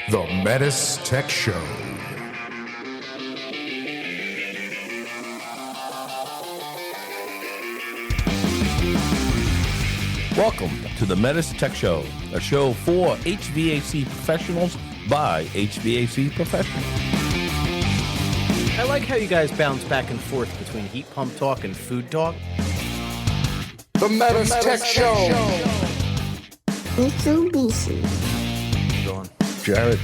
The METUS Tech Show. Welcome to the METUS Tech Show, a show for HVAC professionals by HVAC professionals. I like how you guys bounce back and forth between heat pump talk and food talk. The METUS Tech Show. Mitsubishi. Going. Jared,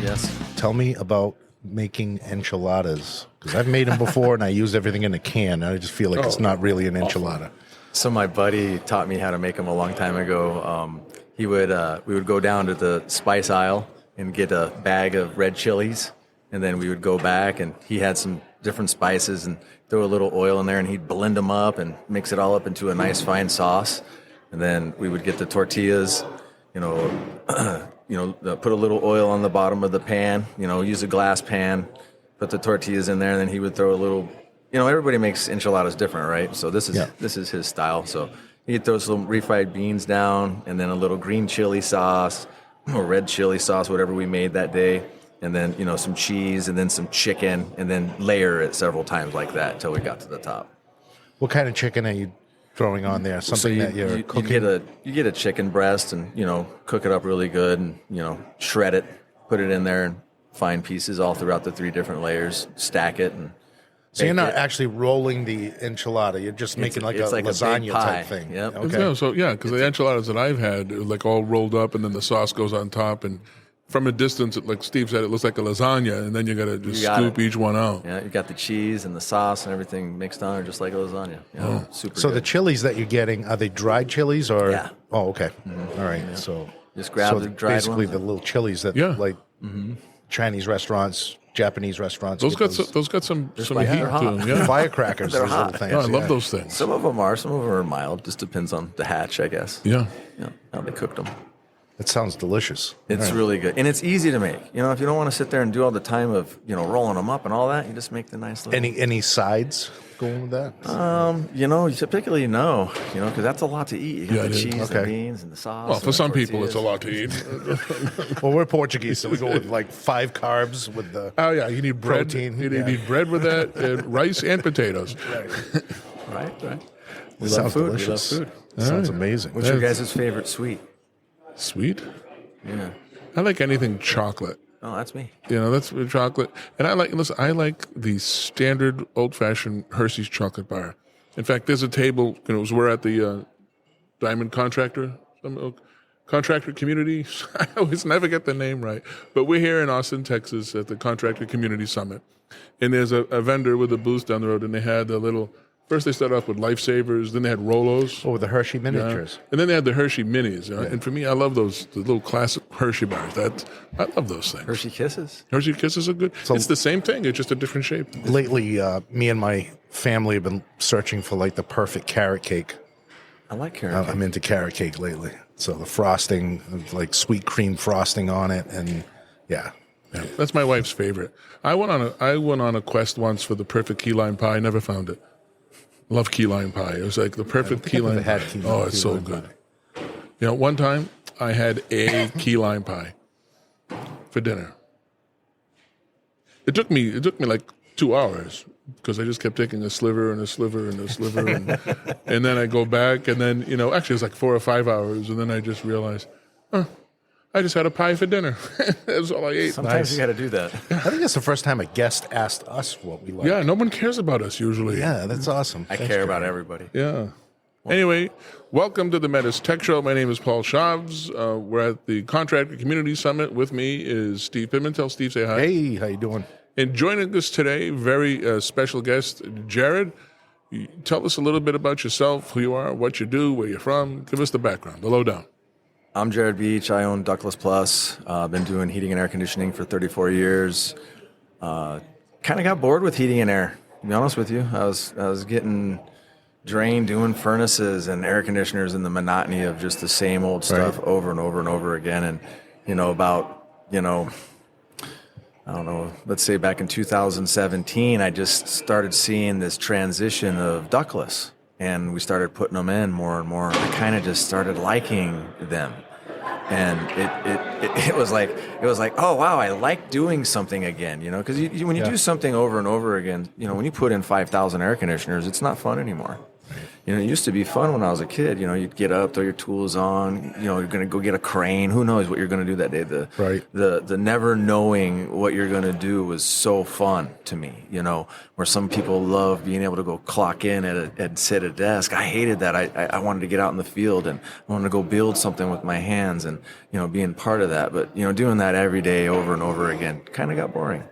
Yes. tell me about making enchiladas. Because I've made them before and I use everything in a can. And I just feel like it's not really an enchilada. So my buddy taught me how to make them a long time ago. We would go down to the spice aisle and get a bag of red chilies, and then we would go back and he had some different spices and throw a little oil in there, and he'd blend them up and mix it all up into a nice fine sauce. And then we would get the tortillas, put a little oil on the bottom of the pan, use a glass pan, put the tortillas in there, and then he would throw a little. Everybody makes enchiladas different, right? So this is his style. So he'd throw some refried beans down, and then a little green chili sauce or red chili sauce, whatever we made that day, and then some cheese, and then some chicken, and then layer it several times like that until we got to the top. What kind of chicken are you throwing on there? Something that you're cooking? You get a chicken breast and cook it up really good and shred it, put it in there in fine pieces all throughout the 3 different layers, stack it and. So you're not actually rolling the enchilada. You're just making like a lasagna type thing. Yep. Okay. Yeah, because the enchiladas that I've had are like all rolled up, and then the sauce goes on top, and from a distance, like Steve said, it looks like a lasagna, and then you got to just scoop each one out. Yeah, you got the cheese and the sauce and everything mixed on, just like a lasagna. Super. So good. the chilies that you're getting, are they dried chilies or? Yeah. Oh, okay. All right. Yeah. So just grab the dried basically ones. the little chilies that Chinese restaurants, Japanese restaurants. Those got some heat to them. Yeah. Firecrackers. They're those hot. little things. Yeah, I love those things. Some of them are mild. Just depends on the hatch, I guess. Yeah. How they cooked them. That sounds delicious. It's really good, and it's easy to make. If you don't want to sit there and do all the time of rolling them up and all that, you just make the nice little. Any sides going with that? Typically no, because that's a lot to eat. You got Yeah, the it is. cheese, Okay. the beans, and the sauce. Well, for and some the people, it's a tortillas. lot to eat. Well, we're Portuguese, so we go with like 5 carbs with the. Oh yeah, you need bread. Protein, You yeah. need bread with that, and rice and potatoes. Right. We sounds food. delicious. We love food. Sounds amazing. What's your guys' favorite sweet? Sweet. Yeah. I like anything chocolate. Oh, that's me. That's chocolate. And I like the standard old-fashioned Hershey's chocolate bar. In fact, there's a table, we're at the Diamond Contractor, Contractor Community. I always never get the name right. But we're here in Austin, Texas at the Contractor Community Summit. And there's a vendor with a booth down the road, and they had first they started off with Lifesavers, then they had Rolos. Oh, the Hershey miniatures. And then they had the Hershey Minis. And for me, I love the little classic Hershey bars. I love those things. Hershey Kisses. Hershey Kisses are good. It's the same thing. It's just a different shape. Lately, me and my family have been searching for like the perfect carrot cake. I like carrot cake. I'm into carrot cake lately. So the frosting, like sweet cream frosting on it, and yeah. Yeah, that's my wife's favorite. I went on a quest once for the perfect key lime pie. Never found it. Love key lime pie. It was like the perfect key lime pie. Oh, it's so good. One time I had a key lime pie for dinner. It took me like 2 hours because I just kept taking a sliver and a sliver and a sliver, and then I go back, and then actually it's like 4 or 5 hours, and then I just realized, I just had a pie for dinner. That was all I ate. Sometimes you got to do that. I think that's the first time a guest asked us what we like. Yeah, no one cares about us usually. Yeah, that's awesome. I care about everybody. Yeah. Anyway, welcome to the METUS Tech Show. My name is Paul Shavs. We're at the Contractor Community Summit. With me is Steve Pittman. Tell Steve, say hi. Hey, how you doing? And joining us today, very special guest, Jared. Tell us a little bit about yourself, who you are, what you do, where you're from. Give us the background, the lowdown. I'm Jared Beach. I own Ductless Plus. I've been doing heating and air conditioning for 34 years. Kind of got bored with heating and air, to be honest with you. I was getting drained doing furnaces and air conditioners and the monotony of just the same old stuff over and over and over again. And, I don't know, let's say back in 2017, I just started seeing this transition of ductless. And we started putting them in more and more. I kind of just started liking them. And it was like, oh wow, I like doing something again, because when you do something over and over again, when you put in 5,000 air conditioners, it's not fun anymore. It used to be fun when I was a kid. You'd get up, throw your tools on. You're going to go get a crane. Who knows what you're going to do that day? The never knowing what you're going to do was so fun to me. Where some people love being able to go clock in and sit at a desk. I hated that. I wanted to get out in the field and I wanted to go build something with my hands and being part of that. But doing that every day over and over again kind of got boring.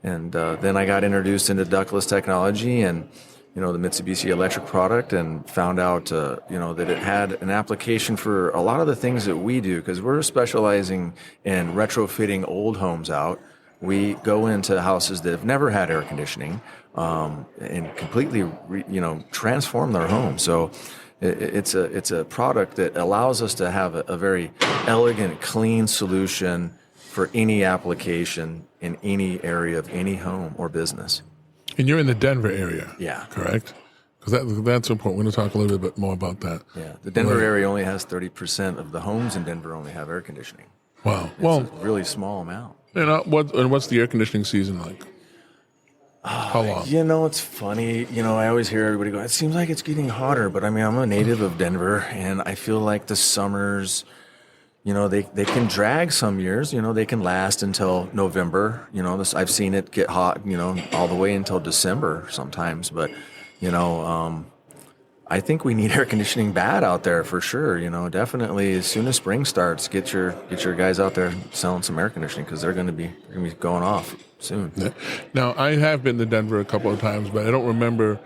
And then I got introduced into ductless technology and the Mitsubishi electric product and found out, that it had an application for a lot of the things that we do because we're specializing in retrofitting old homes out. We go into houses that have never had air conditioning and completely, transform their home. So it's a product that allows us to have a very elegant, clean solution for any application in any area of any home or business. And you're in the Denver area. Yeah. Correct? Because that's important. We're going to talk a little bit more about that. Yeah. The Denver area only has 30% of the homes in Denver only have air conditioning. Wow. It's a really small amount. What's the air conditioning season like? How long? It's funny. I always hear everybody go, it seems like it's getting hotter. But, I'm a native of Denver, and I feel like the summers, they can drag some years. They can last until November. I've seen it get hot, all the way until December sometimes. But, I think we need air conditioning bad out there for sure. Definitely as soon as spring starts, get your guys out there selling some air conditioning because they're going to be going off soon. Yeah. Now, I have been to Denver a couple of times, but I don't remember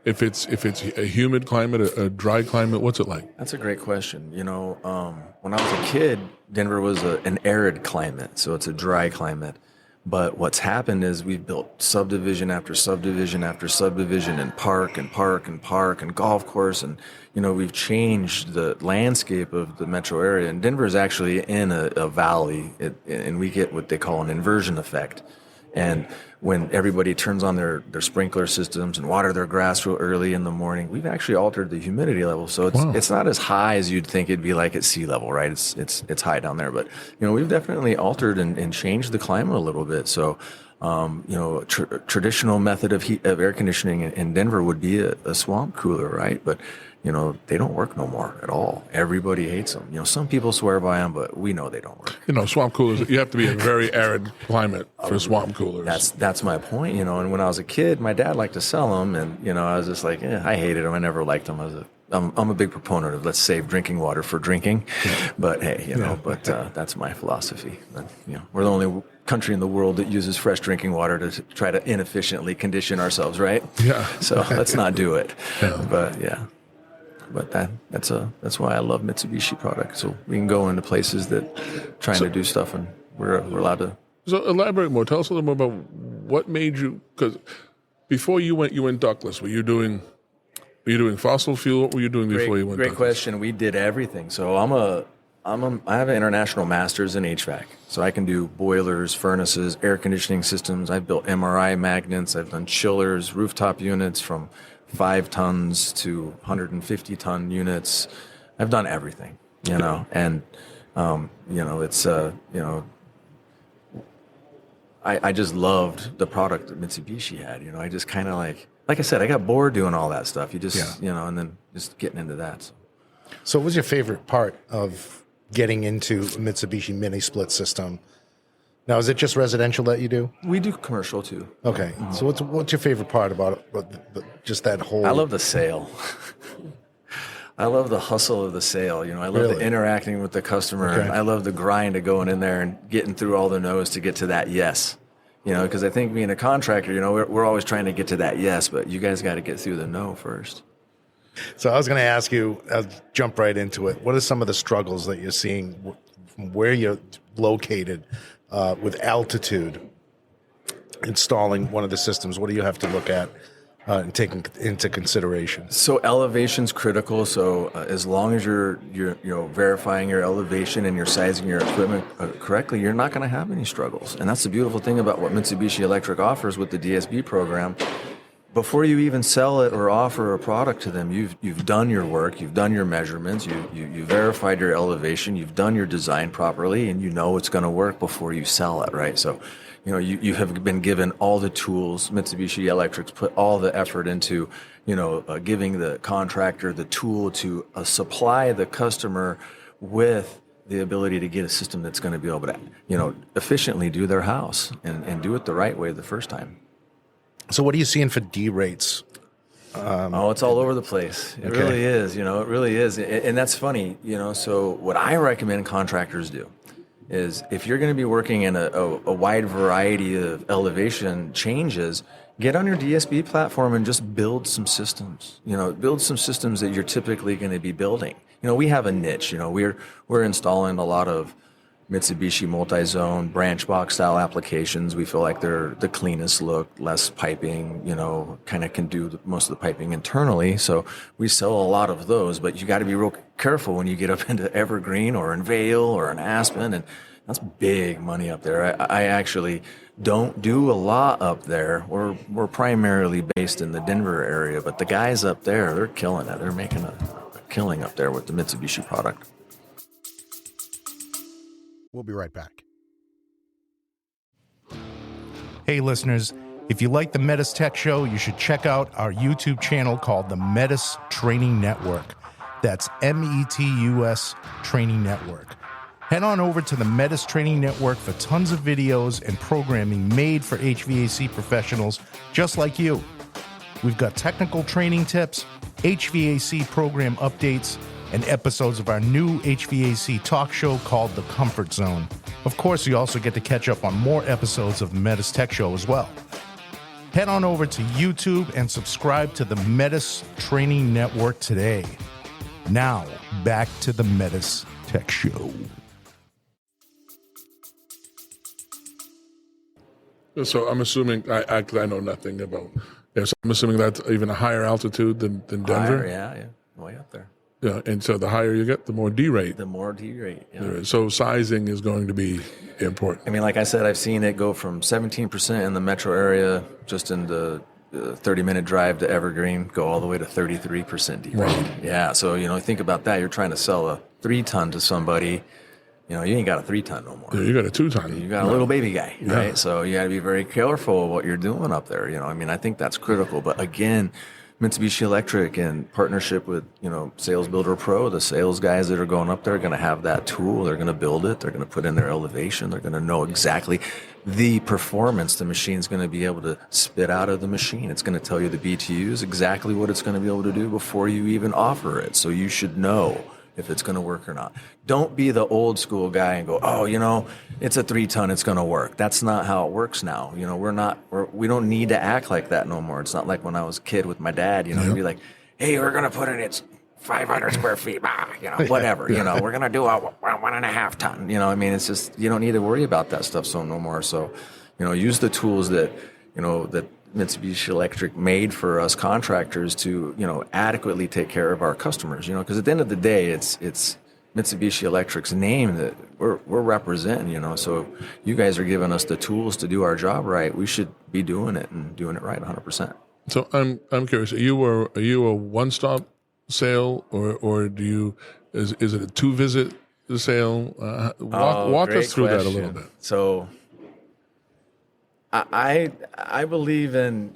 if it's a humid climate, a dry climate. What's it like? That's a great question. When I was a kid, Denver was an arid climate, so it's a dry climate. But what's happened is we've built subdivision after subdivision after subdivision and park and golf course. And, we've changed the landscape of the metro area. And Denver is actually in a valley, and we get what they call an inversion effect. And when everybody turns on their sprinkler systems and water their grass real early in the morning, we've actually altered the humidity level. So it's not as high as you'd think it'd be like at sea level, right? It's high down there. But, we've definitely altered and changed the climate a little bit. So, traditional method of air conditioning in Denver would be a swamp cooler, right? But, they don't work no more at all. Everybody hates them. Some people swear by them, but we know they don't work. Swamp coolers, you have to be in a very arid climate for swamp coolers. That's my point, and when I was a kid, my dad liked to sell them, and, I was just like, I hated them. I never liked them. I'm a big proponent of let's save drinking water for drinking, but hey, that's my philosophy. But, we're the only country in the world that uses fresh drinking water to try to inefficiently condition ourselves, right? Yeah. So let's not do it. Yeah. But yeah. But that's why I love Mitsubishi products. So we can go into places that trying to do stuff, and we're allowed to. So elaborate more. Tell us a little more about what made you. Because before you went ductless. Were you doing fossil fuel? What were you doing before you went? Great ductless? question. We did everything. So I have an international master's in HVAC. So I can do boilers, furnaces, air conditioning systems. I've built MRI magnets. I've done chillers, rooftop units from 5 tons to 150 ton units. I've done everything, and, it's, I just loved the product that Mitsubishi had, I just kind of like I said, I got bored doing all that stuff. You just, and then just getting into that. So what was your favorite part of getting into a Mitsubishi Mini-Split system? Now, is it just residential that you do? We do commercial too. Okay. Mm-hmm. So what's your favorite part about it? Just that whole... I love the sale. I love the hustle of the sale. I love the interacting with the customer. Okay. I love the grind of going in there and getting through all the no's to get to that yes. Because I think being a contractor, we're always trying to get to that yes, but you guys got to get through the no first. So I was going to ask you, I'll jump right into it. What are some of the struggles that you're seeing from where you're located with altitude installing one of the systems? What do you have to look at and take into consideration? So elevation's critical. So as long as you're verifying your elevation and you're sizing your equipment correctly, you're not going to have any struggles. And that's the beautiful thing about what Mitsubishi Electric offers with the DSB program. before you even sell it or offer a product to them, you've done your work, you've done your measurements, you verified your elevation, you've done your design properly, and you know it's going to work before you sell it, right? So, you have been given all the tools. Mitsubishi Electric's put all the effort into, giving the contractor the tool to supply the customer with the ability to get a system that's going to be able to, efficiently do their house and do it the right way the first time. So what are you seeing for D rates? It's all over the place. It really is, it really is. And that's funny, so what I recommend contractors do is if you're going to be working in a wide variety of elevation changes, get on your DSB platform and just build some systems, build some systems that you're typically going to be building. We have a niche, we're installing a lot of Mitsubishi multi-zone branch box style applications. We feel like they're the cleanest look, less piping, kind of can do most of the piping internally. So we sell a lot of those, but you got to be real careful when you get up into Evergreen or in Vail or in Aspen, and that's big money up there. I actually don't do a lot up there. We're primarily based in the Denver area, but the guys up there, they're killing it. They're making a killing up there with the Mitsubishi product. We'll be right back. Hey, listeners, if you like the METUS Tech Show, you should check out our YouTube channel called the METUS Training Network. That's METUS Training Network. Head on over to the METUS Training Network for tons of videos and programming made for HVAC professionals just like you. We've got technical training tips, HVAC program updates, and episodes of our new HVAC talk show called The Comfort Zone. Of course, you also get to catch up on more episodes of the METUS Tech Show as well. Head on over to YouTube and subscribe to the METUS Training Network today. Now, back to the METUS Tech Show. So I'm assuming, I know nothing about, so I'm assuming that's even a higher altitude than Denver? Higher, yeah, way up there. Yeah, and so the higher you get, the more D rate. The more D rate, yeah. So sizing is going to be important. I mean, like I said, I've seen it go from 17% in the metro area, just in the 30-minute drive to Evergreen, go all the way to 33% D rate. Wow. Yeah, so, think about that. You're trying to sell a 3-ton to somebody. You ain't got a 3-ton no more. Yeah, you got a 2-ton. You got a little baby guy, right? So you got to be very careful of what you're doing up there. I think that's critical. But again, Mitsubishi Electric in partnership with, Sales Builder Pro, the sales guys that are going up there are going to have that tool. They're going to build it. They're going to put in their elevation. They're going to know exactly the performance the machine's going to be able to spit out of the machine. It's going to tell you the BTUs, exactly what it's going to be able to do before you even offer it. So you should know if it's going to work or not. Don't be the old school guy and go, it's a 3-ton, it's going to work. That's not how it works now. We don't need to act like that no more. It's not like when I was a kid with my dad, he'd be like, hey, we're going to put in it's 500 square feet, whatever, we're going to do a 1.5 ton, it's just, you don't need to worry about that stuff so no more. So, use the tools that Mitsubishi Electric made for us contractors to, adequately take care of our customers, because at the end of the day, it's Mitsubishi Electric's name that we're representing, So you guys are giving us the tools to do our job right. We should be doing it and doing it right 100%. So I'm curious, are you a one-stop sale or is it a 2-visit sale? Walk us through that a little bit. So I believe in,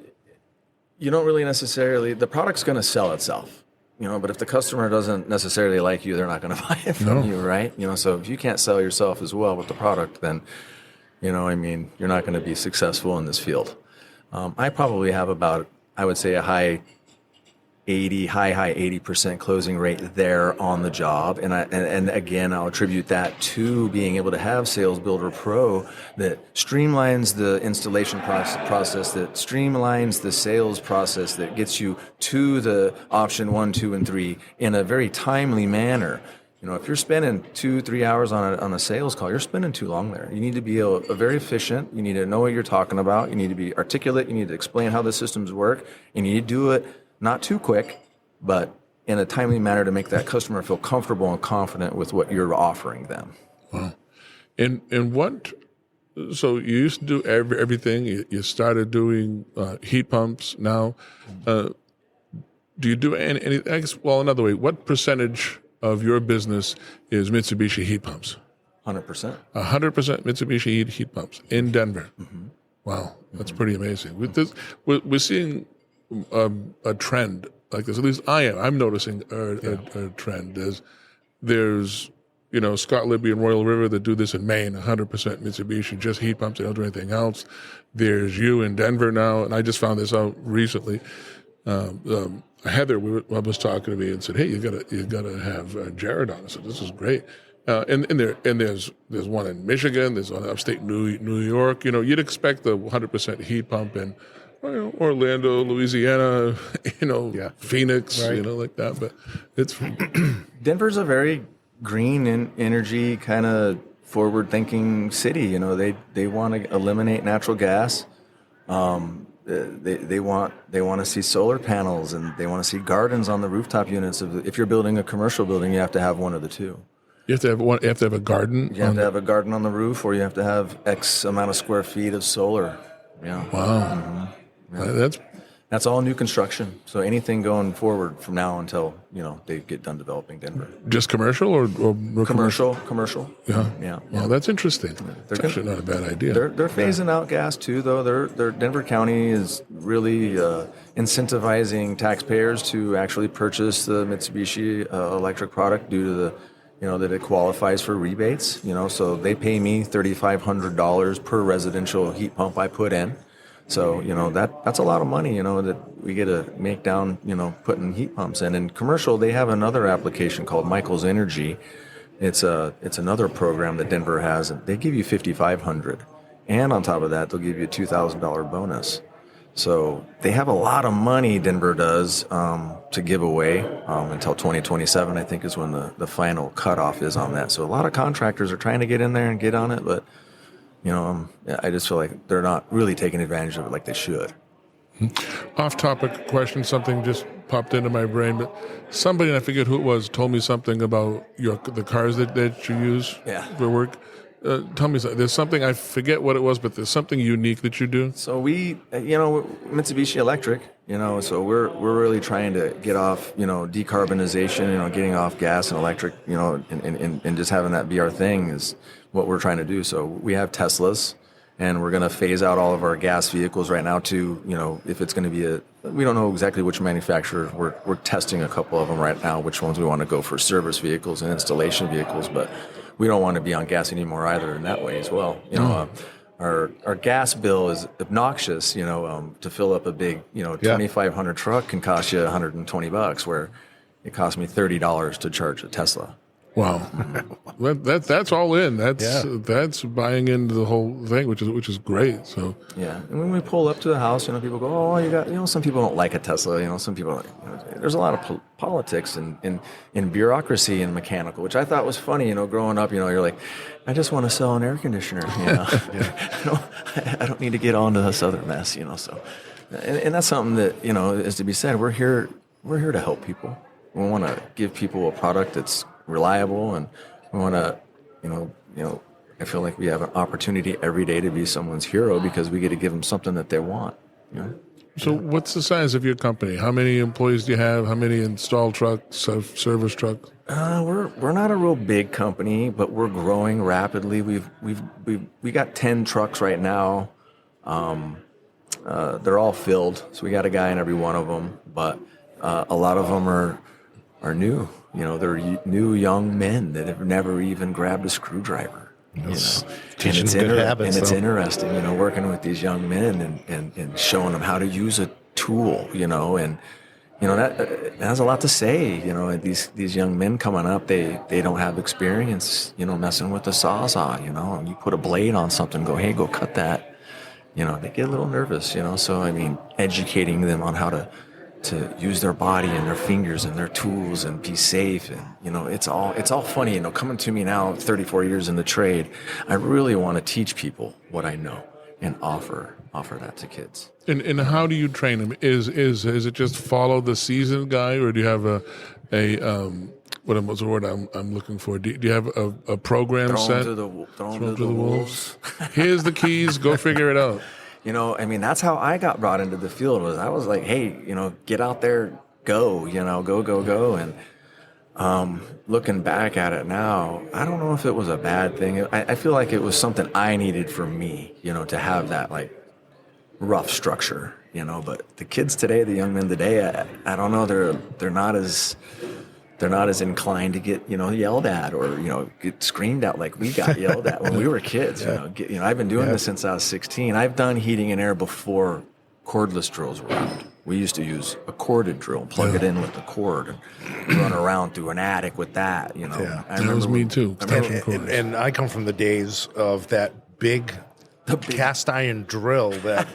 you don't really necessarily, the product's going to sell itself, but if the customer doesn't necessarily like you, they're not going to buy it from you, right? So if you can't sell yourself as well with the product, then, you're not going to be successful in this field. I probably have about, I would say, a high 80% closing rate there on the job. And again, I'll attribute that to being able to have Sales Builder Pro that streamlines the installation process, that streamlines the sales process, that gets you to the option 1, 2, and 3 in a very timely manner. If you're spending 2-3 hours on a sales call, you're spending too long there. You need to be a very efficient. You need to know what you're talking about. You need to be articulate. You need to explain how the systems work. And you need to do it not too quick, but in a timely manner to make that customer feel comfortable and confident with what you're offering them. Wow. And what So you used to do everything. You started doing heat pumps. Now, do you do any? I guess, well, another way. What percentage of your business is Mitsubishi heat pumps? 100%. 100% Mitsubishi heat pumps in Denver. Mm-hmm. Wow, that's pretty amazing. With this, we're seeing a trend like this. At least I am. I'm noticing a trend. There's Scott Libby and Royal River that do this in Maine, 100% Mitsubishi, just heat pumps. They don't do anything else. There's you in Denver now, and I just found this out recently. Heather was talking to me and said, "Hey, you gotta have Jared on." I said, "This is great." And there's one in Michigan. There's one upstate New York. You'd expect the 100% heat pump in Orlando, Louisiana. Phoenix. Right. Like that. But it's Denver's a very green and energy kind of forward-thinking city. They want to eliminate natural gas. They want to see solar panels, and they want to see gardens on the rooftop units. If you're building a commercial building, you have to have one of the two. You have to have one. You have to have a garden. You have to have a garden on the roof, or you have to have X amount of square feet of solar. Yeah. Wow. Mm-hmm. Yeah. That's all new construction. So anything going forward from now until they get done developing Denver. Just commercial or Commercial. Yeah. Well, that's interesting. It's actually not a bad idea. They're phasing out gas too, though. Their Denver County is really incentivizing taxpayers to actually purchase the Mitsubishi electric product due to the that it qualifies for rebates. So they pay me $3,500 per residential heat pump I put in. So, that's a lot of money, that we get to make down, putting heat pumps in. And commercial, they have another application called Michael's Energy. It's another program that Denver has, and they give you $5,500. And on top of that, they'll give you a $2,000 bonus. So they have a lot of money, Denver does, to give away until 2027, I think, is when the final cutoff is on that. So a lot of contractors are trying to get in there and get on it, but I just feel like they're not really taking advantage of it like they should. Off-topic question, something just popped into my brain, but somebody, and I forget who it was, told me something about the cars that you use for work. Tell me something. There's something, I forget what it was, but there's something unique that you do. So we, Mitsubishi Electric, so we're really trying to get off, decarbonization, getting off gas and electric, and just having that be our thing is what we're trying to do. So we have Teslas, and we're going to phase out all of our gas vehicles right now to, if it's going to be we don't know exactly which manufacturer. We're testing a couple of them right now, which ones we want to go for service vehicles and installation vehicles, but we don't want to be on gas anymore either in that way as well. Our gas bill is obnoxious, to fill up a big, 2,500 truck can cost you $120, where it cost me $30 to charge a Tesla. Wow, that's all in. That's buying into the whole thing, which is great. So and when we pull up to the house, people go, "Oh, you got." Some people don't like a Tesla. Some people. There's a lot of politics and bureaucracy and mechanical, which I thought was funny. Growing up, you're like, I just want to sell an air conditioner. I don't need to get onto this other mess. So, and that's something that is to be said. We're here to help people. We want to give people a product that's reliable, and we want to, I feel like we have an opportunity every day to be someone's hero because we get to give them something that they want. So what's the size of your company? How many employees do you have? How many installed trucks, service trucks? We're not a real big company, but we're growing rapidly. We got 10 trucks right now. They're all filled, so we got a guy in every one of them, but a lot of them are new. They're new young men that have never even grabbed a screwdriver. Teaching them good habits. And it's interesting, working with these young men and showing them how to use a tool, and that has a lot to say. These young men coming up, they don't have experience, messing with the sawzall, and you put a blade on something, go cut that. They get a little nervous, so educating them on how to use their body and their fingers and their tools and be safe, and it's all funny. Coming to me now, 34 years in the trade, I really want to teach people what I know and offer that to kids. And how do you train them? Is it just follow the season guy, or do you have what's the word I'm looking for? Do you have a program set? Throw them to the wolves. Here's the keys. Go figure it out. You know, I mean, that's how I got brought into the field. I was like, hey, you know, get out there, go. You know, go. And looking back at it now, I don't know if it was a bad thing. I feel like it was something I needed for me, you know, to have that like rough structure, you know. But the kids today, the young men today, I don't know, they're not as inclined to get, you know, yelled at or, you know, get screamed at like we got yelled at when we were kids. You know, I've been doing this since I was 16. I've done heating and air before cordless drills were out. We used to use a corded drill, plug it in with the cord, and run around through an attic with that. You know, That was me too. And I come from the days of that big cast iron drill that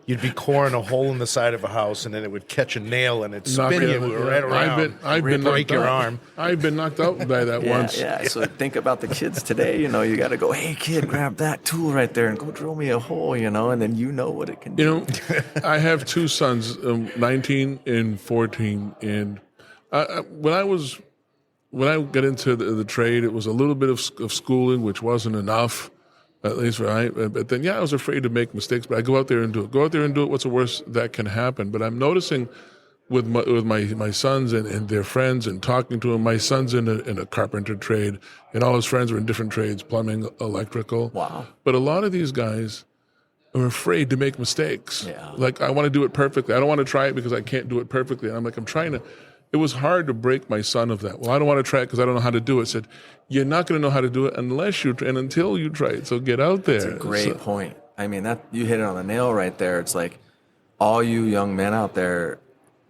you'd be coring a hole in the side of a house, and then it would catch a nail and it'd spin you right around. I've been break your arm. I've been knocked out by that once. Yeah. So think about the kids today. You know, you got to go, hey kid, grab that tool right there and go drill me a hole. You know, and then you know what it can do. You know, I have two sons, 19 and 14, and when I got into the trade, it was a little bit of schooling, which wasn't enough. At least, right? But then, I was afraid to make mistakes, but I go out there and do it. Go out there and do it. What's the worst that can happen? But I'm noticing with my sons and their friends and talking to them, my son's in a carpenter trade, and all his friends are in different trades, plumbing, electrical. Wow. But a lot of these guys are afraid to make mistakes. Yeah. Like, I want to do it perfectly. I don't want to try it because I can't do it perfectly. And I'm like, I'm trying to. It was hard to break my son of that. Well, I don't want to try it because I don't know how to do it. I said, you're not going to know how to do it unless you and until you try it. So get out there. That's a great point. I mean, that you hit it on the nail right there. It's like all you young men out there,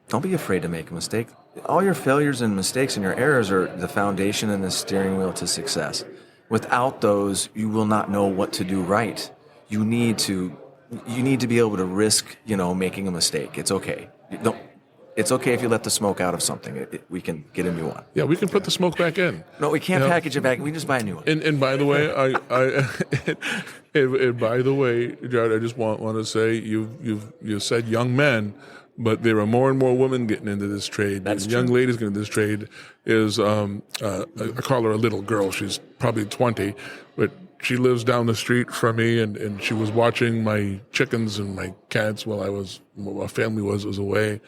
don't be afraid to make a mistake. All your failures and mistakes and your errors are the foundation and the steering wheel to success. Without those, you will not know what to do right. You need to be able to risk, you know, making a mistake. It's okay. It's okay if you let the smoke out of something. We can get a new one. Yeah, we can put the smoke back in. No, we can't package it back. We can just buy a new one. And by the way, by the way, Jared, I just want to say you said young men, but there are more and more women getting into this trade. That's young true. ladies getting into this trade. I call her a little girl. She's probably 20, but she lives down the street from me, and she was watching my chickens and my cats while my family was away.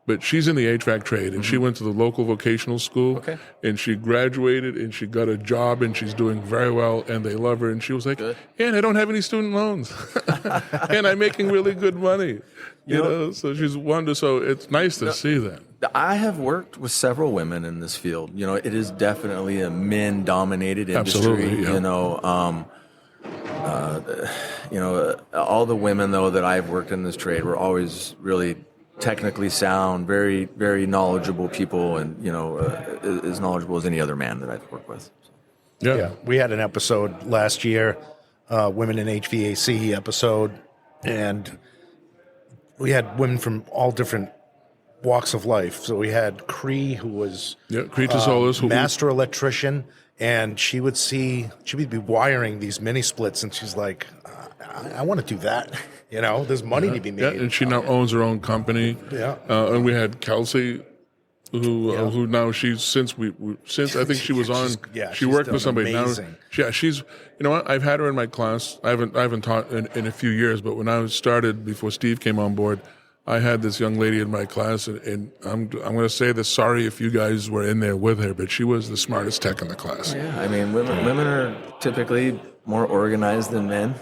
But she's in the HVAC trade, and she went to the local vocational school, and she graduated, and she got a job, and she's doing very well, and they love her. And she was like, and I don't have any student loans, and I'm making really good money. You know, so she's wonderful. So it's nice to see that. I have worked with several women in this field. You know, it is definitely a men-dominated industry. Absolutely, yeah. You know, all the women, though, that I've worked in this trade were always really technically sound, very, very knowledgeable people, and, you know, as knowledgeable as any other man that I've worked with. Yeah. We had an episode last year, Women in HVAC episode, and we had women from all different walks of life. So we had Cree, who was master electrician, and she would be wiring these mini splits, and she's like, I want to do that. You know, there's money to be made. Yeah, and she now owns her own company. Yeah. And we had Kelsey, who now since I think she was on, she worked with somebody amazing. Now. She's, you know what? I've had her in my class. I haven't taught in a few years, but when I started before Steve came on board, I had this young lady in my class, and I'm going to say this. Sorry if you guys were in there with her, but she was the smartest tech in the class. Yeah, I mean, women are typically more organized than men.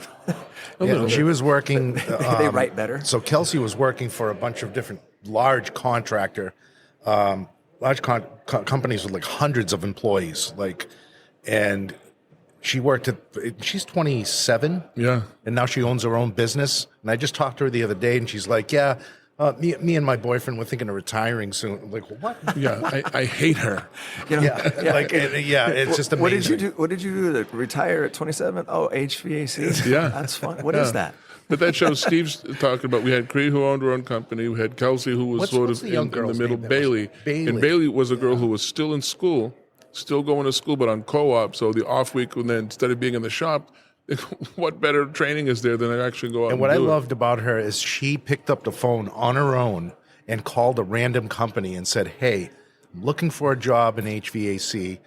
She was working. They write better. So Kelsey was working for a bunch of different large contractor, companies with like hundreds of employees. And she worked she's 27. Yeah. And now she owns her own business. And I just talked to her the other day, and she's like, me and my boyfriend were thinking of retiring soon. I'm like, what? Yeah, I hate her. You know, it's just amazing. What did you do to retire at 27? Oh, HVAC. Yeah, that's fun. What is that? But that shows Steve's talking about. We had Cree, who owned her own company. We had Kelsey, who was in the middle. Bailey. And Bailey was a girl who was still in school, still going to school, but on co-op. So the off week, and then instead of being in the shop, what better training is there than to actually go out and what do I it? loved about her is she picked up the phone on her own and called a random company and said, hey, I'm looking for a job in HVAC.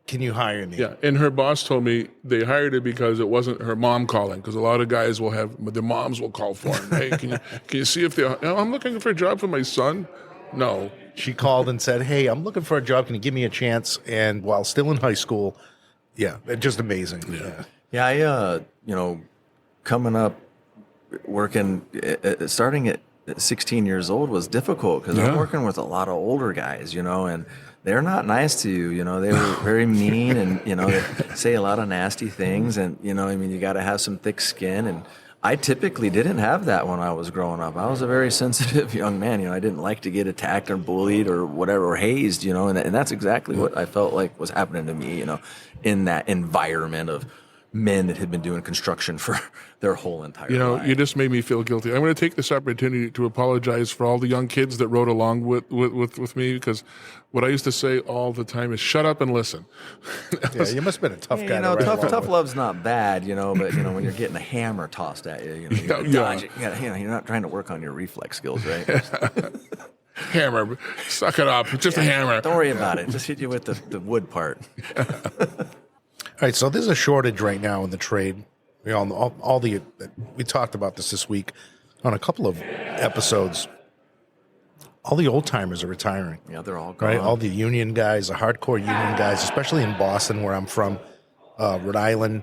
Can you hire me? Yeah, and her boss told me they hired her because it wasn't her mom calling. Because a lot of guys will have their moms will call for them. Hey, can you see if I'm looking for a job for my son? No. She called and said, "Hey, I'm looking for a job. Can you give me a chance?" And while still in high school, yeah, just amazing. Yeah, I coming up, working, starting at 16 years old was difficult because I'm working with a lot of older guys, and they're not nice to you. They were very mean, and they say a lot of nasty things, and you got to have some thick skin. And I typically didn't have that when I was growing up. I was a very sensitive young man. I didn't like to get attacked or bullied or whatever, or hazed. And that's exactly what I felt like was happening to me. In that environment of men that had been doing construction for their whole entire life. You just made me feel guilty. I'm going to take this opportunity to apologize for all the young kids that rode along with me, because what I used to say all the time is shut up and listen. Yeah, you must have been a tough guy. Tough love's not bad, but when you're getting a hammer tossed at you, you dodge it. You're not trying to work on your reflex skills, right? Hammer, suck it up. It's just a hammer. Don't worry about it. Just hit you with the wood part. All right, so there's a shortage right now in the trade. We talked about this week on a couple of episodes. All the old timers are retiring. Yeah, they're all gone. Right, all the union guys, the hardcore union guys, especially in Boston, where I'm from, Rhode Island.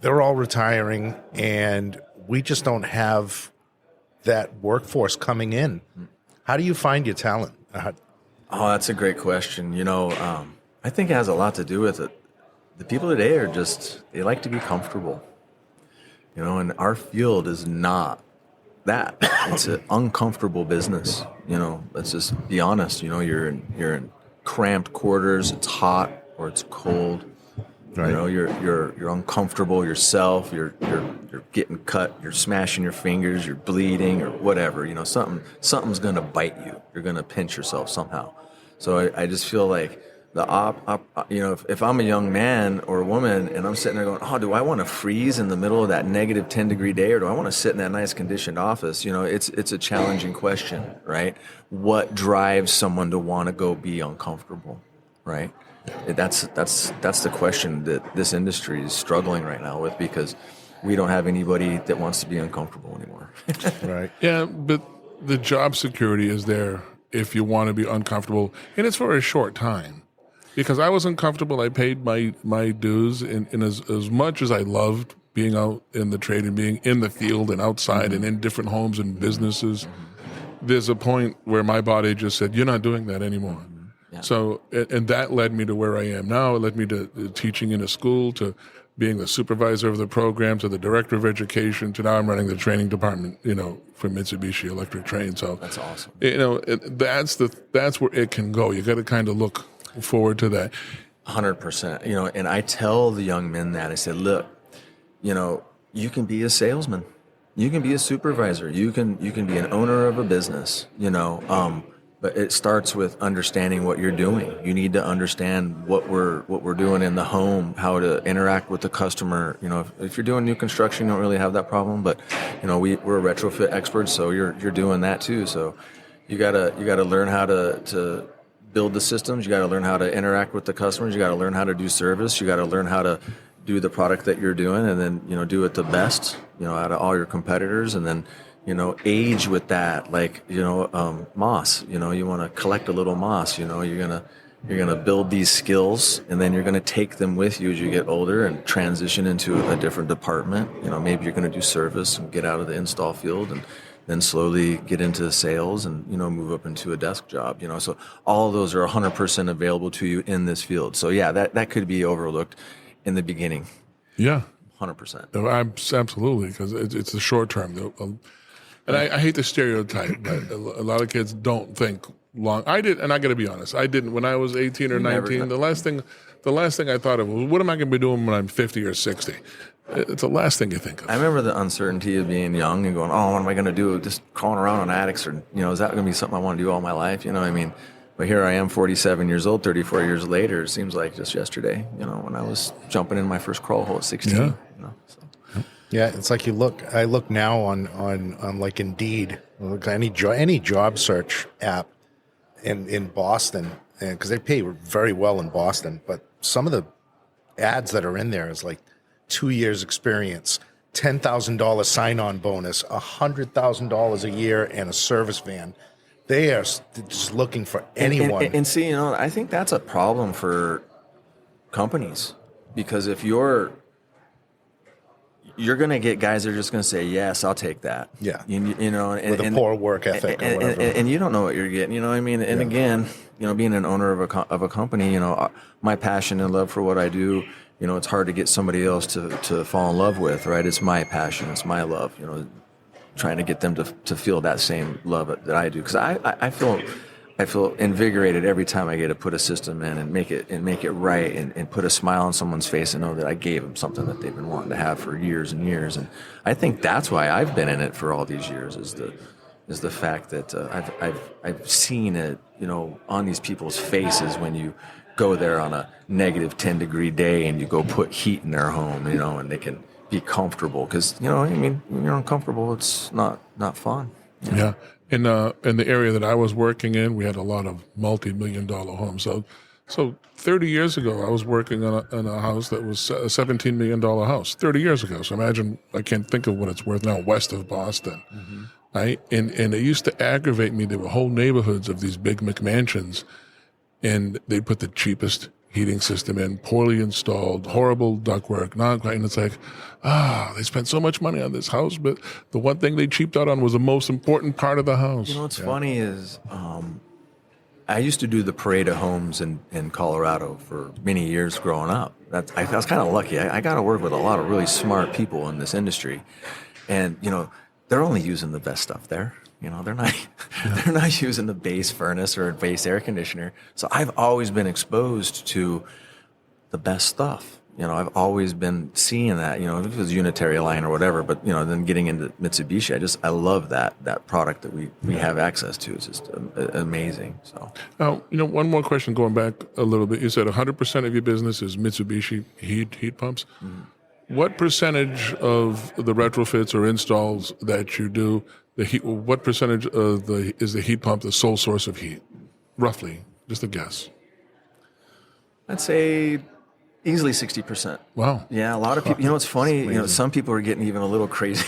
They're all retiring, and we just don't have that workforce coming in. How do you find your talent? Oh, that's a great question. I think it has a lot to do with it. The people today they like to be comfortable. And our field is not that. It's an uncomfortable business. Let's just be honest. You're in cramped quarters. It's hot or it's cold. Right. You're uncomfortable yourself. You're getting cut. You're smashing your fingers. You're bleeding or whatever. Something's gonna bite you. You're gonna pinch yourself somehow. So I just feel like if I'm a young man or a woman and I'm sitting there going, oh, do I want to freeze in the middle of that negative 10-degree day, or do I want to sit in that nice conditioned office? It's a challenging question, right? What drives someone to want to go be uncomfortable, right? That's the question that this industry is struggling right now with, because we don't have anybody that wants to be uncomfortable anymore. Right. Yeah, but the job security is there if you want to be uncomfortable, and it's for a short time. Because I was uncomfortable, I paid my dues, and as much as I loved being out in the trade and being in the field and outside and in different homes and businesses, there's a point where my body just said, you're not doing that anymore. Yeah. So, and that led me to where I am now. It led me to teaching in a school, to being the supervisor of the program, to the director of education, to now I'm running the training department, for Mitsubishi Electric Train. So that's awesome. That's where it can go. You got to kind of look forward to that. 100%. And I tell the young men that I said, look, you can be a salesman, you can be a supervisor, you can be an owner of a business, but it starts with understanding what you're doing. You need to understand what we're doing in the home, how to interact with the customer. If you're doing new construction, you don't really have that problem, but we're retrofit experts, so you're doing that too. So you gotta learn how to build the systems. You got to learn how to interact with the customers. You got to learn how to do service. You got to learn how to do the product that you're doing, and then do it the best out of all your competitors, and then age with that, like moss. You want to collect a little moss. You're gonna build these skills, and then you're gonna take them with you as you get older and transition into a different department. Maybe you're gonna do service and get out of the install field, and then slowly get into sales and, move up into a desk job, So all of those are 100% available to you in this field. So yeah, that could be overlooked in the beginning. Yeah. 100%. Absolutely, because it's the short term. And I hate the stereotype, but a lot of kids don't think long. I did, and I got to be honest, I didn't. When I was 18 or 19, the last thing I thought of was, what am I going to be doing when I'm 50 or 60? It's the last thing you think of. I remember the uncertainty of being young and going, oh, what am I going to do? Just crawling around on attics, or, is that going to be something I want to do all my life? But here I am, 47 years old, 34 years later. It seems like just yesterday, when I was jumping in my first crawl hole at 16. Yeah. Yeah, it's like I look now on like Indeed, any job search app in Boston, and because they pay very well in Boston, but some of the ads that are in there is like 2 years experience, $10,000 sign-on bonus, $100,000 a year, and a service van. They are just looking for anyone. And see, I think that's a problem for companies, because if you're going to get guys that are just going to say, yes, I'll take that. Yeah. With a poor work ethic or whatever. And you don't know what you're getting, you know what I mean? And again, being an owner of a company, my passion and love for what I do, it's hard to get somebody else to fall in love with, right? It's my passion. It's my love, trying to get them to feel that same love that I do. Because I feel invigorated every time I get to put a system in and make it right and put a smile on someone's face and know that I gave them something that they've been wanting to have for years and years. And I think that's why I've been in it for all these years, is the fact that I've seen it, on these people's faces when you go there on a negative 10-degree day and you go put heat in their home, and they can be comfortable. Because when you're uncomfortable, it's not fun. Yeah. In the area that I was working in, we had a lot of multi-million-dollar homes. So 30 years ago, I was working on a house that was a $17 million house. 30 years ago. So imagine, I can't think of what it's worth now, west of Boston. Mm-hmm. Right? And it used to aggravate me. There were whole neighborhoods of these big McMansions, and they put the cheapest heating system in, poorly installed, horrible ductwork, and it's like, they spent so much money on this house, but the one thing they cheaped out on was the most important part of the house. What's funny is, I used to do the parade of homes in Colorado for many years growing up. I was kind of lucky. I got to work with a lot of really smart people in this industry, and they're only using the best stuff there. They're not using the base furnace or base air conditioner. So I've always been exposed to the best stuff. I've always been seeing that, if it was unitary line or whatever, but, then getting into Mitsubishi, I love that product that we have access to. It's just amazing. So now, one more question going back a little bit. You said 100% of your business is Mitsubishi heat pumps. Mm-hmm. What percentage of the retrofits or installs that you do, what percentage is the heat pump the sole source of heat? Roughly, just a guess. I'd say easily 60%. Wow. Yeah, a lot of people. It's funny. Some people are getting even a little crazy.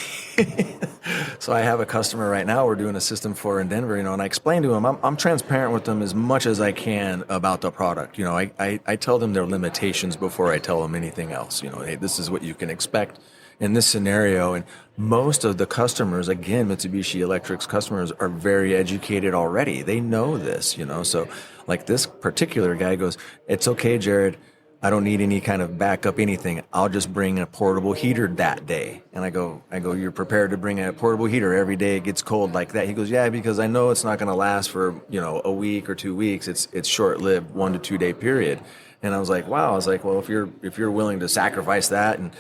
So I have a customer right now we're doing a system for in Denver. And I explain to them, I'm transparent with them as much as I can about the product. I tell them their limitations before I tell them anything else. Hey, this is what you can expect in this scenario. And most of the customers, again, Mitsubishi Electric's customers, are very educated already. They know this, So like this particular guy goes, "It's okay, Jared. I don't need any kind of backup anything. I'll just bring a portable heater that day." And I go, "You're prepared to bring a portable heater every day it gets cold like that?" He goes, "Yeah, because I know it's not going to last for, a week or 2 weeks. It's short-lived, 1 to 2 day period." And I was like, wow. I was like, well, if you're willing to sacrifice that, and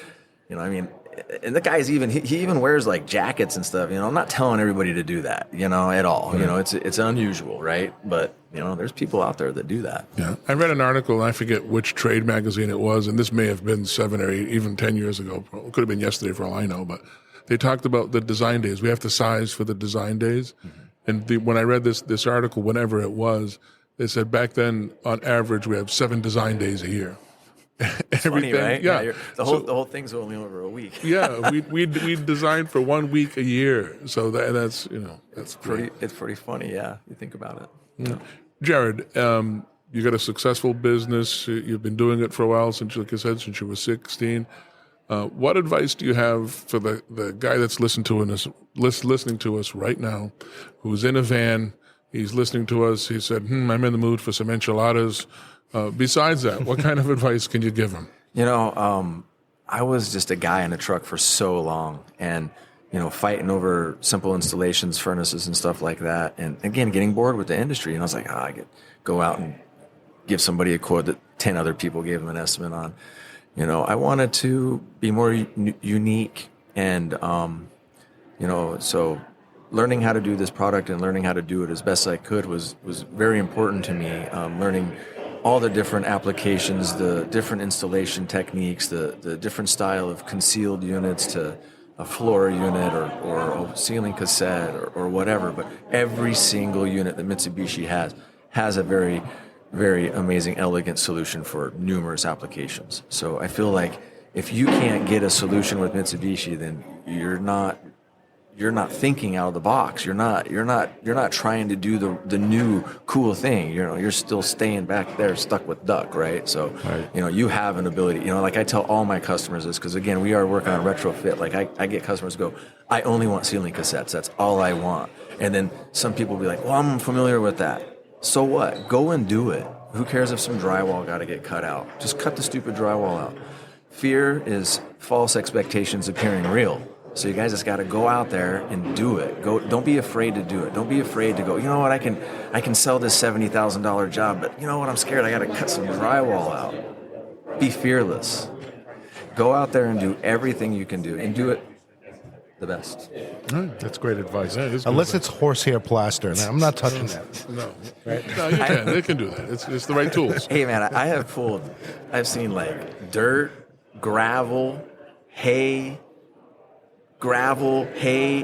and the guy's he even wears like jackets and stuff. I'm not telling everybody to do that, at all. Mm-hmm. It's unusual, right? But there's people out there that do that. Yeah, I read an article, and I forget which trade magazine it was, and this may have been 7 or 8, even 10 years ago. It could have been yesterday for all I know. But they talked about the design days. We have to size for the design days, mm-hmm. and when I read this article, whenever it was, they said back then on average we have 7 design days a year. Funny, right? Yeah. The whole thing's only over a week. Yeah, we designed for 1 week a year, so that's that's pretty. It's pretty funny, yeah. You think about it. Yeah. Jared, you got a successful business. You've been doing it for a while, like you said, since you were 16. What advice do you have for the guy that's listening to us right now, who's in a van? He's listening to us. He said, "I'm in the mood for some enchiladas." Besides that, what kind of advice can you give him? I was just a guy in a truck for so long, and fighting over simple installations, furnaces and stuff like that, and again getting bored with the industry. And I was like, I could go out and give somebody a quote that 10 other people gave them an estimate on. I wanted to be more unique, and so learning how to do this product and learning how to do it as best I could was very important to me. Learning all the different applications, the different installation techniques, the different style of concealed units to a floor unit or a ceiling cassette or whatever. But every single unit that Mitsubishi has a very very amazing, elegant solution for numerous applications. So I feel like if you can't get a solution with Mitsubishi, then you're not thinking out of the box. You're not trying to do the new cool thing. You're still staying back there stuck with duck, right? So, you have an ability, like I tell all my customers this, because again, we are working on retrofit. Like I get customers go, I only want ceiling cassettes. That's all I want. And then some people will be like, well, I'm familiar with that. So what? Go and do it. Who cares if some drywall got to get cut out? Just cut the stupid drywall out. Fear is false expectations appearing real. So you guys just got to go out there and do it. Don't be afraid to do it. Don't be afraid to go, you know what, I can sell this $70,000 job, but you know what, I'm scared. I got to cut some drywall out. Be fearless. Go out there and do everything you can do, and do it the best. That's great advice. Yeah, it is good Unless advice. it's horsehair plaster. Now, I'm not touching that. No, no, you can. They can do that. It's the right tools. Hey man, I've seen like dirt, gravel, hay,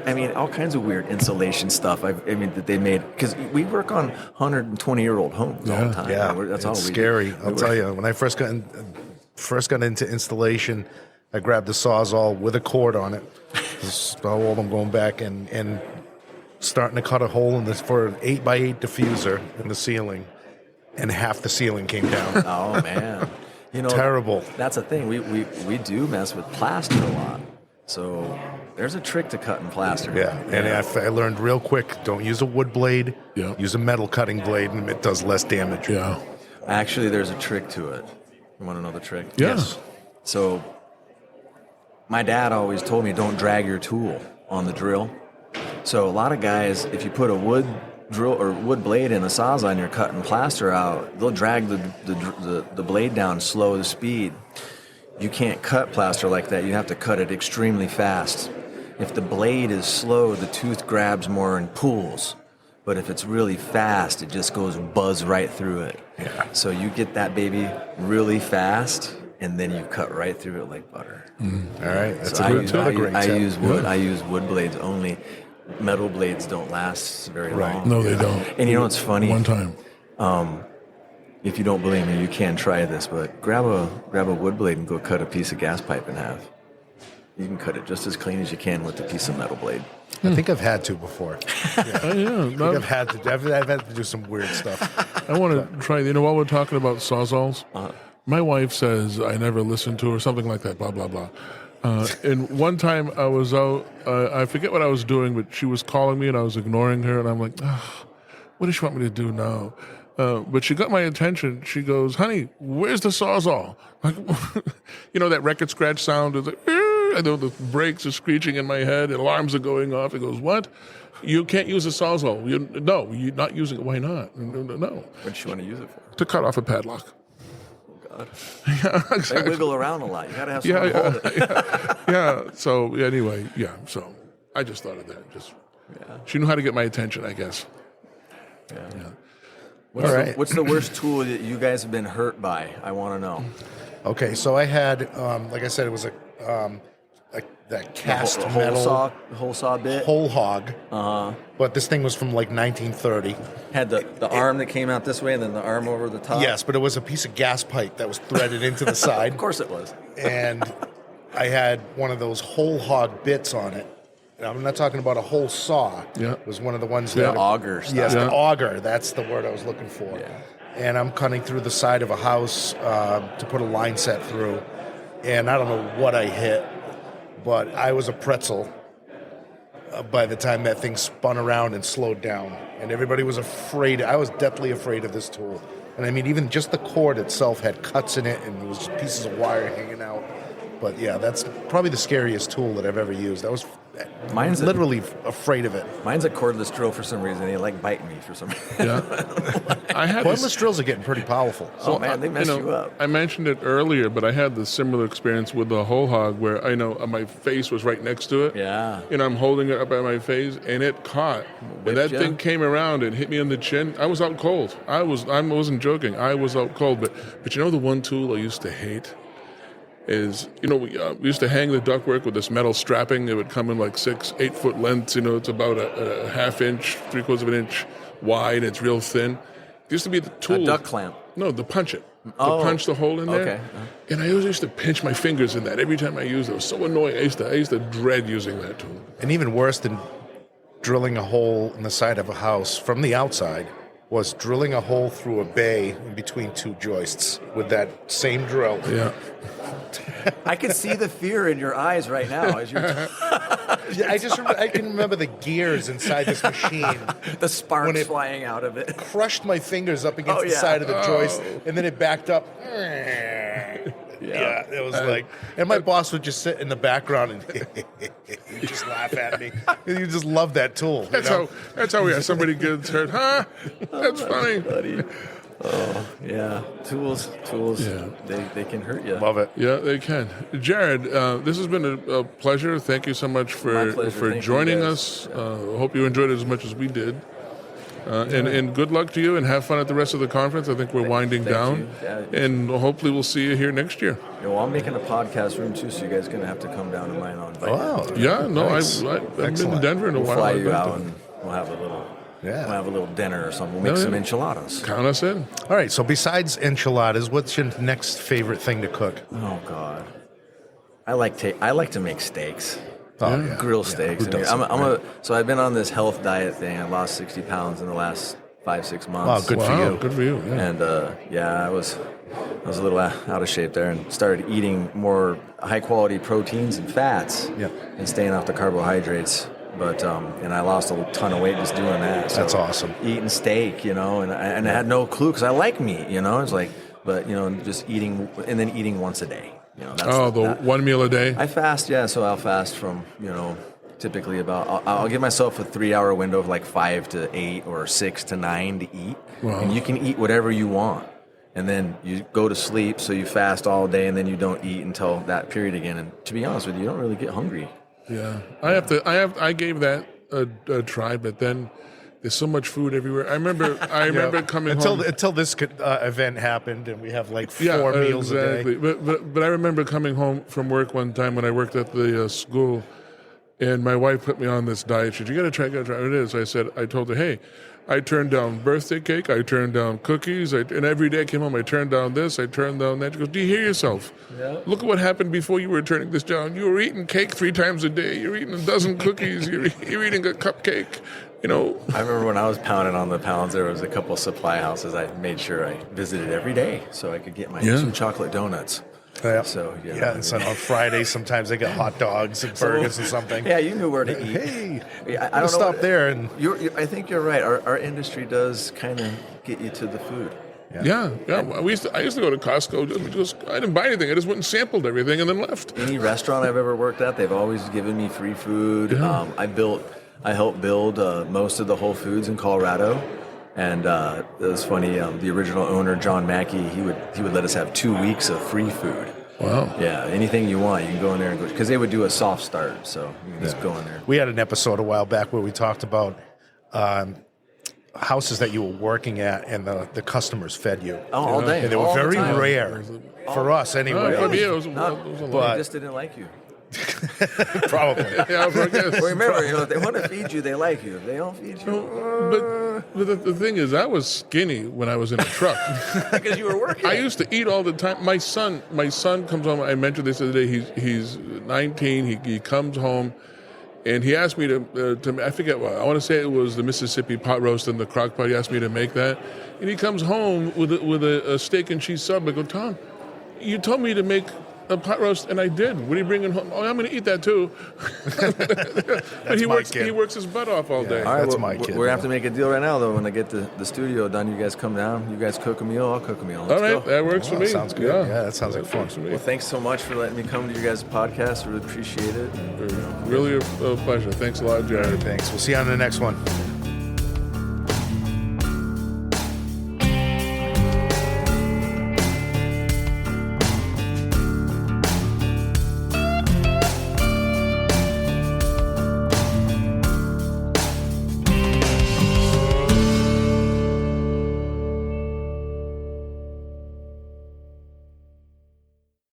I mean, all kinds of weird insulation stuff. That they made, because we work on 120-year-old homes all the time. Yeah, That's it's all we scary. do. I'll tell you, when I first got into installation, I grabbed the Sawzall with a cord on it. How old I'm going back and starting to cut a hole in this for an 8x8 diffuser in the ceiling, and half the ceiling came down. Oh man, Terrible. That's the thing. We do mess with plaster a lot. So there's a trick to cutting plaster. Yeah, and I learned real quick, don't use a wood blade, use a metal cutting blade, and it does less damage. Yeah. Actually, there's a trick to it. You want to know the trick? Yeah. Yes. So my dad always told me, don't drag your tool on the drill. So a lot of guys, if you put a wood drill or wood blade in a Sawzall and you're cutting plaster out, they'll drag the blade down, slow the speed. You can't cut plaster like that. You have to cut it extremely fast. If the blade is slow, the tooth grabs more and pulls. But if it's really fast, it just goes buzz right through it. Yeah. So you get that baby really fast, and then you cut right through it like butter. All right, that's So a good tool. I use wood blades only. Metal blades don't last very long. No, they don't. And you know what's funny? One time. If you don't believe me, you can try this, but grab a wood blade and go cut a piece of gas pipe in half. You can cut it just as clean as you can with a piece of metal blade. I think I've had to before. I've had to do some weird stuff. I want to try, while we're talking about Sawzalls, my wife says I never listened to her, something like that, blah, blah, blah. And one time I was out, I forget what I was doing, but she was calling me and I was ignoring her, and I'm like, what does she want me to do now? But she got my attention. She goes, honey, where's the Sawzall? Like, that record scratch sound is like, I know the brakes are screeching in my head, alarms are going off. It goes, what? You can't use a Sawzall. No, you're not using it. Why not? No. What does she want to use it for? To cut off a padlock. Oh, God. Yeah, exactly. They wiggle around a lot. You got to have someone to hold it. Yeah. So anyway, so I just thought of that. She knew how to get my attention, I guess. Yeah. What's the worst tool that you guys have been hurt by? I want to know. Okay, so I had, like I said, it was that cast metal whole saw bit. whole hog. But this thing was from like 1930. Had the arm that came out this way, and then the arm over the top. Yes, but it was a piece of gas pipe that was threaded into the side. Of course it was. And I had one of those whole hog bits on it. And I'm not talking about a whole saw. Yeah. It was one of the ones The that auger stuff. Yes, Yeah. the auger. That's the word I was looking for. Yeah. And I'm cutting through the side of a house to put a line set through. And I don't know what I hit, but I was a pretzel by the time that thing spun around and slowed down. And everybody was afraid. I was deathly afraid of this tool. And I mean, even just the cord itself had cuts in it, and it was just pieces of wire hanging out. But yeah, that's probably the scariest tool that I've ever used. I was literally afraid of it. Mine's a cordless drill for some reason. They like bite me for some reason. Yeah. I had this, Cordless drills are getting pretty powerful. Oh man, they mess you up. I mentioned it earlier, but I had the similar experience with the whole hog where I know my face was right next to it. Yeah. I'm holding it up at my face, and it caught. And that thing came around and hit me on the chin. I was out cold. I wasn't joking. I was out cold. But the one tool I used to hate is, we used to hang the ductwork with this metal strapping. It would come in like 6-8 foot lengths. It's about a half inch, 3/4 of an inch wide. It's real thin. used to be the tool. A duct clamp. No, the punch it. Oh, To punch the hole in there. okay. And I always used to pinch my fingers in that every time I used it. It was so annoying. I used to dread using that tool. And even worse than drilling a hole in the side of a house from the outside was drilling a hole through a bay in between two joists with that same drill. Yeah. I can see the fear in your eyes right now as you're I can remember the gears inside this machine. the sparks When it- flying out of it. Crushed my fingers up against Oh, the yeah. side of the joist, and then it backed up. Yeah, it was like, and my boss would just sit in the background and just laugh at me. You just love that tool. That's how we have somebody gets hurt. Huh? That's funny. Buddy. Oh, yeah. Tools, Yeah. they can hurt you. Love it. Yeah, they can. Jared, this has been a pleasure. Thank you so much My for pleasure. Thank you, joining guys. us. Hope you enjoyed it as much as we did. And good luck to you, and have fun at the rest of the conference. I think we're winding thank down. you. Yeah. And hopefully we'll see you here next year. Yeah, well, I'm making a podcast room too, so you guys are gonna have to come down to mine on. Wow. Yeah, no, Nice. I've been in Excellent. Denver in a We'll while. fly I've you been out to- and we'll have a little. Yeah. We'll have a little dinner or something. We'll make Yeah, some yeah. enchiladas. Count us in. All right. So besides enchiladas, what's your next favorite thing to cook? Oh God, I like to make steaks. Oh, yeah. Grill Yeah, steaks. who I mean, doesn't, so I've been on this health diet thing. I lost 60 pounds in the last 5-6 Wow, months. good for Wow, you. good for you. Yeah. And I was a little out of shape there, and started eating more high quality proteins and fats, Yeah. and staying off the carbohydrates. But and I lost a ton of weight just doing that. So That's awesome. Eating steak, and I had no clue because I like meat, It's like, but just eating and then eating once a day. That's, one meal a day. I fast, yeah. So I'll fast from typically about. I'll give myself a 3-hour window of like 5 to 8 or 6 to 9 to eat, Wow. and you can eat whatever you want, and then you go to sleep. So you fast all day, and then you don't eat until that period again. And to be honest with you, you don't really get hungry. Yeah, I gave that a try, but then there's so much food everywhere. I remember coming home until this event happened, and we have like 4 meals a day. But I remember coming home from work one time when I worked at the school, and my wife put me on this diet. She said, "You got to try it is." I told her, "Hey, I turned down birthday cake, I turned down cookies, and every day I came home, I turned down this, I turned down that." She goes, "Do you hear yourself? Yeah. Look at what happened before you were turning this down. You were eating cake 3 times a day. You're eating a dozen cookies. You're eating a cupcake. I remember when I was pounding on the pounds, there was a couple of supply houses I made sure I visited every day so I could get some chocolate donuts. Yeah. So And so on Fridays, sometimes they get hot dogs and burgers or something. Yeah, you knew where to eat. Hey, I don't stop know. there and I think you're right. Our industry does kind of get you to the food. Yeah. I used to go to Costco. I didn't buy anything. I just went and sampled everything and then left. Any restaurant I've ever worked at, they've always given me free food. Yeah. I helped build most of the Whole Foods in Colorado. And it was funny. The original owner, John Mackey, he would let us have 2 weeks of free food. Wow. Yeah, anything you want, you can go in there and go, because they would do a soft start, so you can just go in there. we had an episode a while back where we talked about houses that you were working at and the customers fed you. Oh, all day. And they were all the very time. rare for us anyway. For me, it was a No, lot. they just didn't like you. Probably. Yeah, I guess. Well, remember, if they want to feed you, they like you. If they don't feed you, But the thing is, I was skinny when I was in a truck. because you were working. I used to eat all the time. My son comes home. I mentioned this the other day. He's 19. He comes home, and he asked me to I forget what. I want to say it was the Mississippi pot roast in the crock pot. He asked me to make that, and he comes home with a steak and cheese sub. I go, "Tom, you told me to make a pot roast, and I did. What are you bringing home? Oh, I'm going to eat that too." But he my works. kid. He works his butt off all day. All right, That's well, my kid, We're going to have yeah. to make a deal right now, though. When I get the studio done, you guys come down. You guys cook a meal. I'll cook a meal. All Let's right, go. that works for me. Sounds good. Yeah, that sounds like fun. Works for me. Well, thanks so much for letting me come to your guys' podcast. I really appreciate it. Really a pleasure. Thanks a lot, Jared. Thanks. We'll see you on the next one.